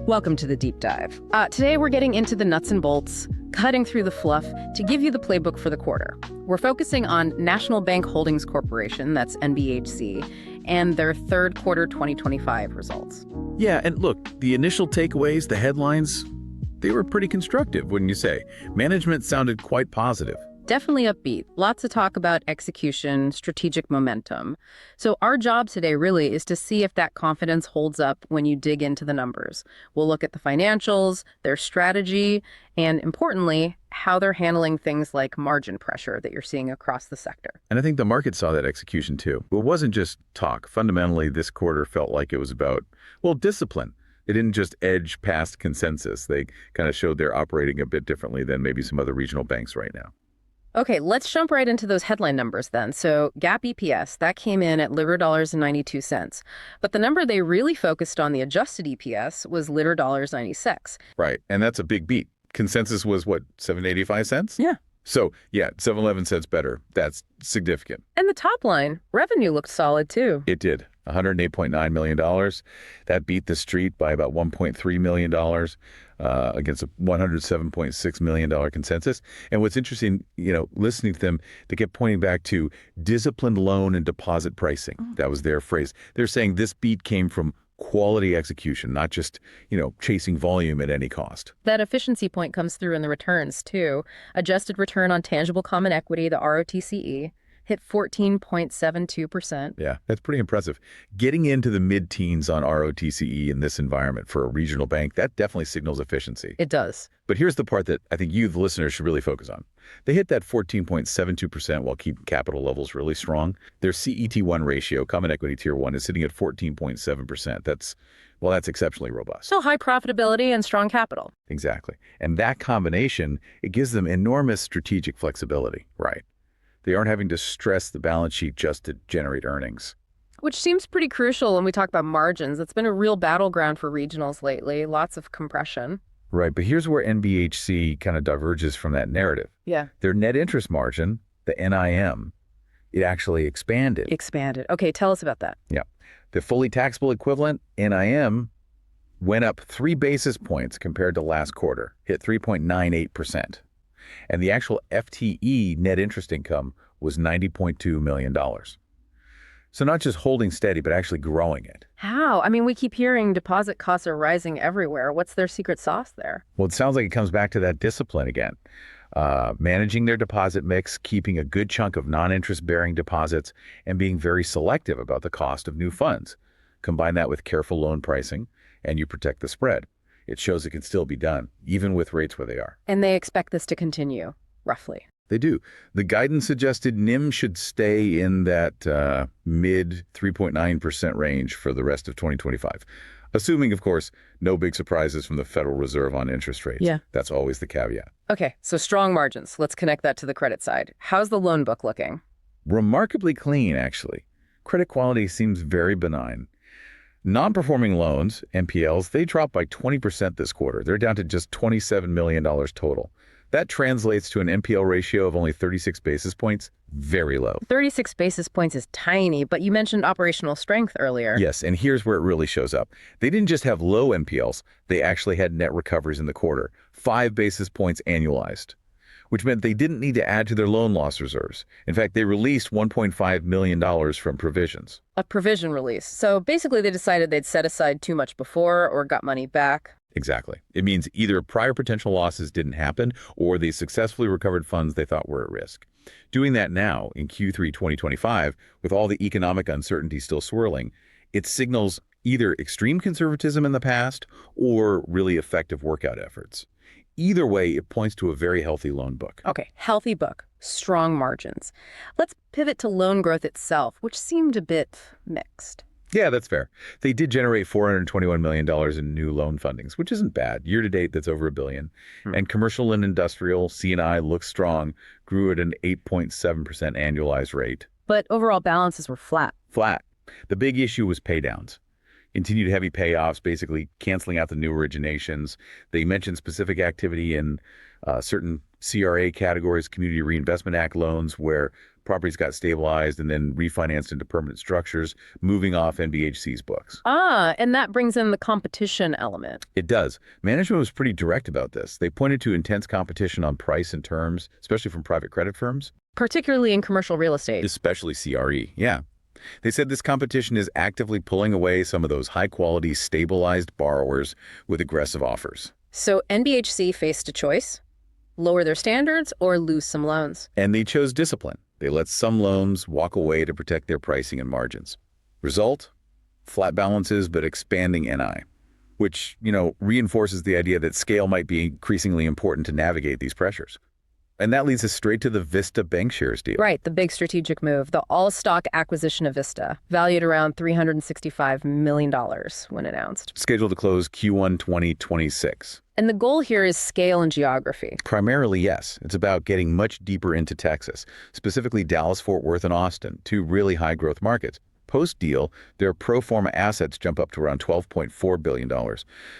Welcome to the deep dive. Today we're getting into the nuts and bolts, cutting through the fluff to give you the playbook for the quarter. We're focusing on National Bank Holdings Corporation, that's NBHC, and their third quarter 2025 results. Yeah, and look, the initial takeaways, the headlines, they were pretty constructive, wouldn't you say? Management sounded quite positive. Definitely upbeat. Lots of talk about execution, strategic momentum. So our job today really is to see if that confidence holds up when you dig into the numbers. We'll look at the financials, their strategy, and importantly, how they're handling things like margin pressure that you're seeing across the sector. And I think the market saw that execution too. It wasn't just talk. Fundamentally, this quarter felt like it was about, well, discipline. They didn't just edge past consensus. They kind of showed they're operating a bit differently than maybe some other regional banks right now. Okay, let's jump right into those headline numbers then. So GAAP EPS, that came in at $0.92. But the number they really focused on, the adjusted EPS, was $0.96. Right, and that's a big beat. Consensus was what, 7.85 cents? Yeah. So, yeah, 7.11 cents better. That's significant. And the top line, revenue looked solid too. It did. $108.9 million. That beat the street by about $1.3 million against a $107.6 million consensus. And what's interesting, listening to them, they kept pointing back to disciplined loan and deposit pricing. That was their phrase. They're saying this beat came from quality execution, not just, chasing volume at any cost. That efficiency point comes through in the returns too. Adjusted return on tangible common equity, the ROTCE, hit 14.72%. Yeah, that's pretty impressive. Getting into the mid-teens on ROTCE in this environment for a regional bank, that definitely signals efficiency. It does. But here's the part that I think you, the listeners, should really focus on. They hit that 14.72% while keeping capital levels really strong. Their CET1 ratio, Common Equity Tier 1, is sitting at 14.7%. That's exceptionally robust. So high profitability and strong capital. Exactly. And that combination, it gives them enormous strategic flexibility, right? They aren't having to stress the balance sheet just to generate earnings. Which seems pretty crucial when we talk about margins. It's been a real battleground for regionals lately, lots of compression. Right, but here's where NBHC kind of diverges from that narrative. Yeah. Their net interest margin, the NIM, it actually expanded. Okay, tell us about that. Yeah. The fully taxable equivalent, NIM, went up 3 basis points compared to last quarter, hit 3.98%. And the actual FTE net interest income was $90.2 million. So not just holding steady, but actually growing it. How? I mean, we keep hearing deposit costs are rising everywhere. What's their secret sauce there? Well, it sounds like it comes back to that discipline again. Managing their deposit mix, keeping a good chunk of non-interest-bearing deposits, and being very selective about the cost of new funds. Combine that with careful loan pricing, and you protect the spread. It shows it can still be done, even with rates where they are. And they expect this to continue, roughly. They do. The guidance suggested NIM should stay in that mid 3.9% range for the rest of 2025. Assuming, of course, no big surprises from the Federal Reserve on interest rates. Yeah. That's always the caveat. Okay, so strong margins. Let's connect that to the credit side. How's the loan book looking? Remarkably clean, actually. Credit quality seems very benign. Non-performing loans, NPLs, they dropped by 20% this quarter. They're down to just $27 million total. That translates to an NPL ratio of only 36 basis points, very low. 36 basis points is tiny, but you mentioned operational strength earlier. Yes, and here's where it really shows up. They didn't just have low NPLs, they actually had net recoveries in the quarter, 5 basis points annualized, which meant they didn't need to add to their loan loss reserves. In fact, they released $1.5 million from provisions. A provision release. So basically they decided they'd set aside too much before or got money back. Exactly. It means either prior potential losses didn't happen or they successfully recovered funds they thought were at risk. Doing that now in Q3 2025, with all the economic uncertainty still swirling, it signals either extreme conservatism in the past or really effective workout efforts. Either way, it points to a very healthy loan book. Okay, healthy book, strong margins. Let's pivot to loan growth itself, which seemed a bit mixed. Yeah, that's fair. They did generate $421 million in new loan fundings, which isn't bad. Year to date, that's over $1 billion. And commercial and industrial, C&I, looks strong, grew at an 8.7% annualized rate. But overall balances were flat. Flat. The big issue was paydowns. Continued heavy payoffs, basically canceling out the new originations. They mentioned specific activity in certain CRA categories, Community Reinvestment Act loans, where properties got stabilized and then refinanced into permanent structures, moving off NBHC's books. Ah, and that brings in the competition element. It does. Management was pretty direct about this. They pointed to intense competition on price and terms, especially from private credit firms. Particularly in commercial real estate. Especially CRE, yeah. They said this competition is actively pulling away some of those high-quality, stabilized borrowers with aggressive offers. So NBHC faced a choice: lower their standards or lose some loans. And they chose discipline. They let some loans walk away to protect their pricing and margins. Result? Flat balances, but expanding NI, which, reinforces the idea that scale might be increasingly important to navigate these pressures. And that leads us straight to the Vista bank shares deal. Right, the big strategic move, the all-stock acquisition of Vista, valued around $365 million when announced. Scheduled to close Q1 2026. And the goal here is scale and geography. Primarily, yes. It's about getting much deeper into Texas, specifically Dallas, Fort Worth, and Austin, two really high-growth markets. Post-deal, their pro forma assets jump up to around $12.4 billion.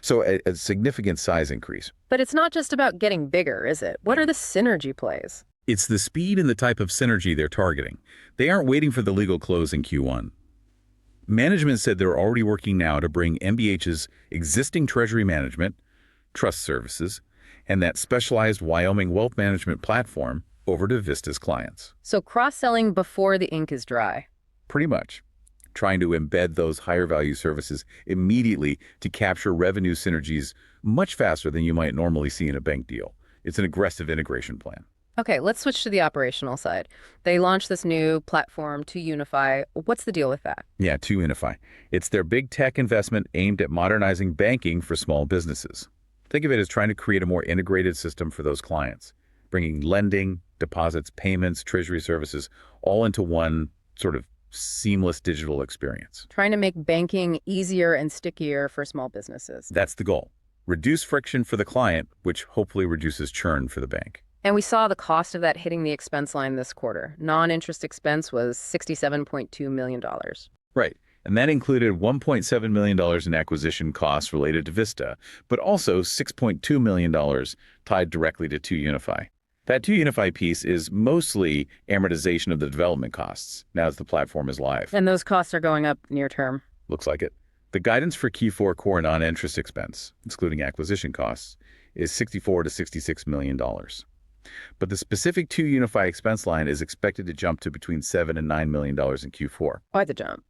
So a significant size increase. But it's not just about getting bigger, is it? What are the synergy plays? It's the speed and the type of synergy they're targeting. They aren't waiting for the legal close in Q1. Management said they're already working now to bring NBH's existing treasury management, trust services, and that specialized Wyoming wealth management platform over to Vista's clients. So cross-selling before the ink is dry. Pretty much. Trying to embed those higher value services immediately to capture revenue synergies much faster than you might normally see in a bank deal. It's an aggressive integration plan. Okay, let's switch to the operational side. They launched this new platform, 2UniFi. What's the deal with that? Yeah, 2UniFi. It's their big tech investment aimed at modernizing banking for small businesses. Think of it as trying to create a more integrated system for those clients, bringing lending, deposits, payments, treasury services, all into one sort of seamless digital experience. Trying to make banking easier and stickier for small businesses. That's the goal. Reduce friction for the client, which hopefully reduces churn for the bank. And we saw the cost of that hitting the expense line this quarter. Non-interest expense was $67.2 million. Right. And that included $1.7 million in acquisition costs related to Vista, but also $6.2 million tied directly to 2UniFi. That 2UniFi piece is mostly amortization of the development costs, now that the platform is live. And those costs are going up near term. Looks like it. The guidance for Q4 core non-interest expense, excluding acquisition costs, is $64 to $66 million. But the specific 2UniFi expense line is expected to jump to between $7 and $9 million in Q4. Why the jump?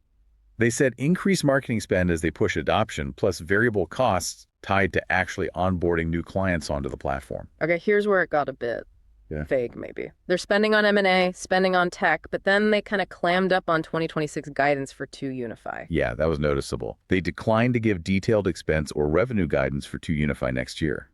They said increased marketing spend as they push adoption, plus variable costs tied to actually onboarding new clients onto the platform. Okay, here's where it got a bit vague, maybe. They're spending on M&A, spending on tech, but then they kind of clammed up on 2026 guidance for 2UniFi. Yeah, that was noticeable. They declined to give detailed expense or revenue guidance for 2UniFi next year.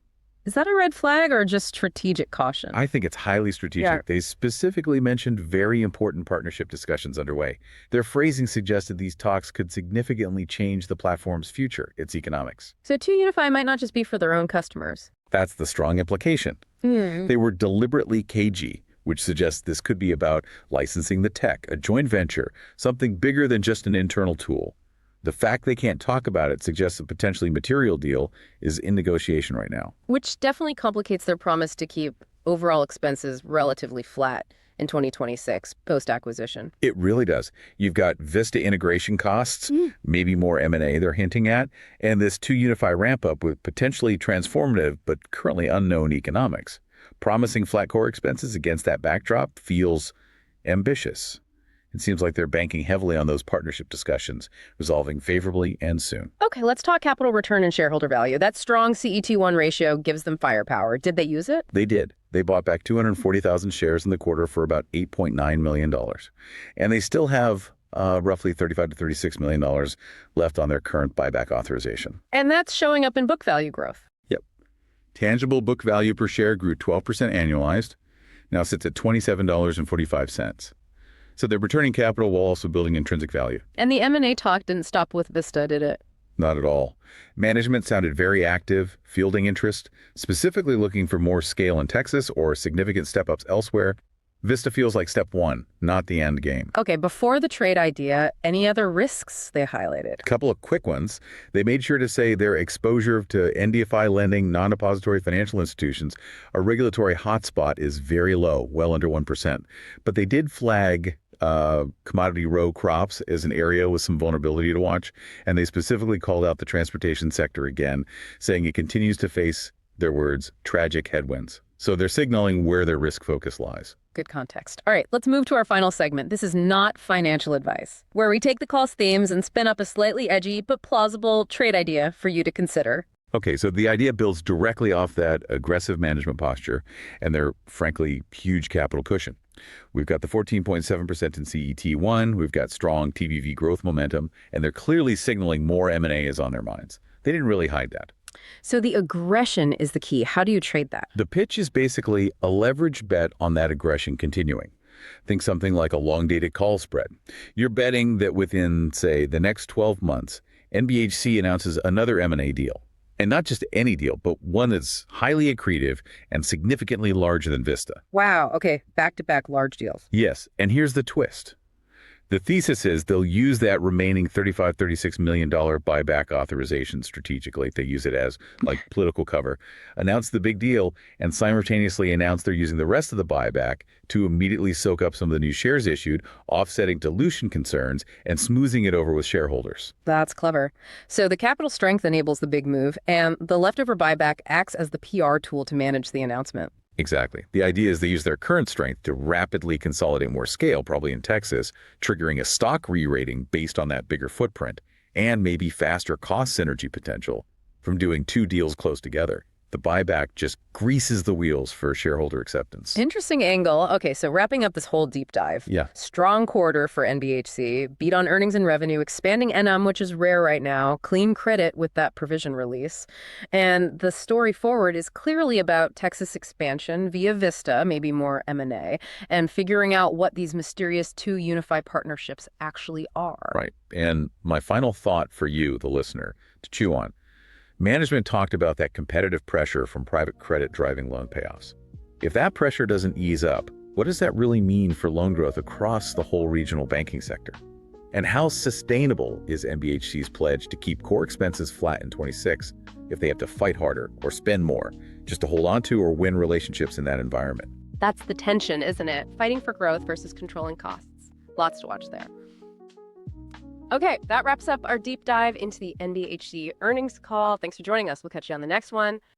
Is that a red flag or just strategic caution? I think it's highly strategic. Yeah. They specifically mentioned very important partnership discussions underway. Their phrasing suggested these talks could significantly change the platform's future, its economics. So 2UniFi might not just be for their own customers. That's the strong implication. They were deliberately cagey, which suggests this could be about licensing the tech, a joint venture, something bigger than just an internal tool. The fact they can't talk about it suggests a potentially material deal is in negotiation right now. Which definitely complicates their promise to keep overall expenses relatively flat in 2026 post-acquisition. It really does. You've got Vista integration costs, maybe more M&A they're hinting at, and this 2UniFi ramp-up with potentially transformative but currently unknown economics. Promising flat core expenses against that backdrop feels ambitious. It seems like they're banking heavily on those partnership discussions, resolving favorably and soon. Okay, let's talk capital return and shareholder value. That strong CET1 ratio gives them firepower. Did they use it? They did. They bought back 240,000 shares in the quarter for about $8.9 million. And they still have roughly $35 to $36 million left on their current buyback authorization. And that's showing up in book value growth. Yep. Tangible book value per share grew 12% annualized, now sits at $27.45. So they're returning capital while also building intrinsic value. And the M&A talk didn't stop with Vista, did it? Not at all. Management sounded very active, fielding interest, specifically looking for more scale in Texas or significant step-ups elsewhere. Vista feels like step one, not the end game. Okay, before the trade idea, any other risks they highlighted? A couple of quick ones. They made sure to say their exposure to NDFI lending, non-depository financial institutions, a regulatory hotspot is very low, well under 1%. But they did flag commodity row crops as an area with some vulnerability to watch. And they specifically called out the transportation sector again, saying it continues to face, their words, tragic headwinds. So they're signaling where their risk focus lies. Good context. All right, let's move to our final segment. This is not financial advice, where we take the call's themes and spin up a slightly edgy but plausible trade idea for you to consider. Okay, so the idea builds directly off that aggressive management posture and their, frankly, huge capital cushion. We've got the 14.7% in CET1, we've got strong TBV growth momentum, and they're clearly signaling more M&A is on their minds. They didn't really hide that. So the aggression is the key. How do you trade that? The pitch is basically a leverage bet on that aggression continuing. Think something like a long-dated call spread. You're betting that within, say, the next 12 months, NBHC announces another M&A deal. And not just any deal, but one that's highly accretive and significantly larger than Vista. Wow, okay, back-to-back large deals. Yes, and here's the twist. The thesis is they'll use that remaining $36 million buyback authorization strategically. They use it as like political cover, announce the big deal, and simultaneously announce they're using the rest of the buyback to immediately soak up some of the new shares issued, offsetting dilution concerns and smoothing it over with shareholders. That's clever. So the capital strength enables the big move, and the leftover buyback acts as the PR tool to manage the announcement. Exactly. The idea is they use their current strength to rapidly consolidate more scale, probably in Texas, triggering a stock re-rating based on that bigger footprint, and maybe faster cost synergy potential from doing two deals close together. The buyback just greases the wheels for shareholder acceptance. Interesting angle. Okay, so wrapping up this whole deep dive. Yeah. Strong quarter for NBHC, beat on earnings and revenue, expanding NM, which is rare right now, clean credit with that provision release. And the story forward is clearly about Texas expansion via Vista, maybe more M&A, and figuring out what these mysterious two unified partnerships actually are. Right. And my final thought for you, the listener, to chew on. Management talked about that competitive pressure from private credit driving loan payoffs. If that pressure doesn't ease up, what does that really mean for loan growth across the whole regional banking sector? And how sustainable is NBHC's pledge to keep core expenses flat in 26 if they have to fight harder or spend more just to hold on to or win relationships in that environment? That's the tension, isn't it? Fighting for growth versus controlling costs. Lots to watch there. Okay, that wraps up our deep dive into the NBHC earnings call. Thanks for joining us. We'll catch you on the next one.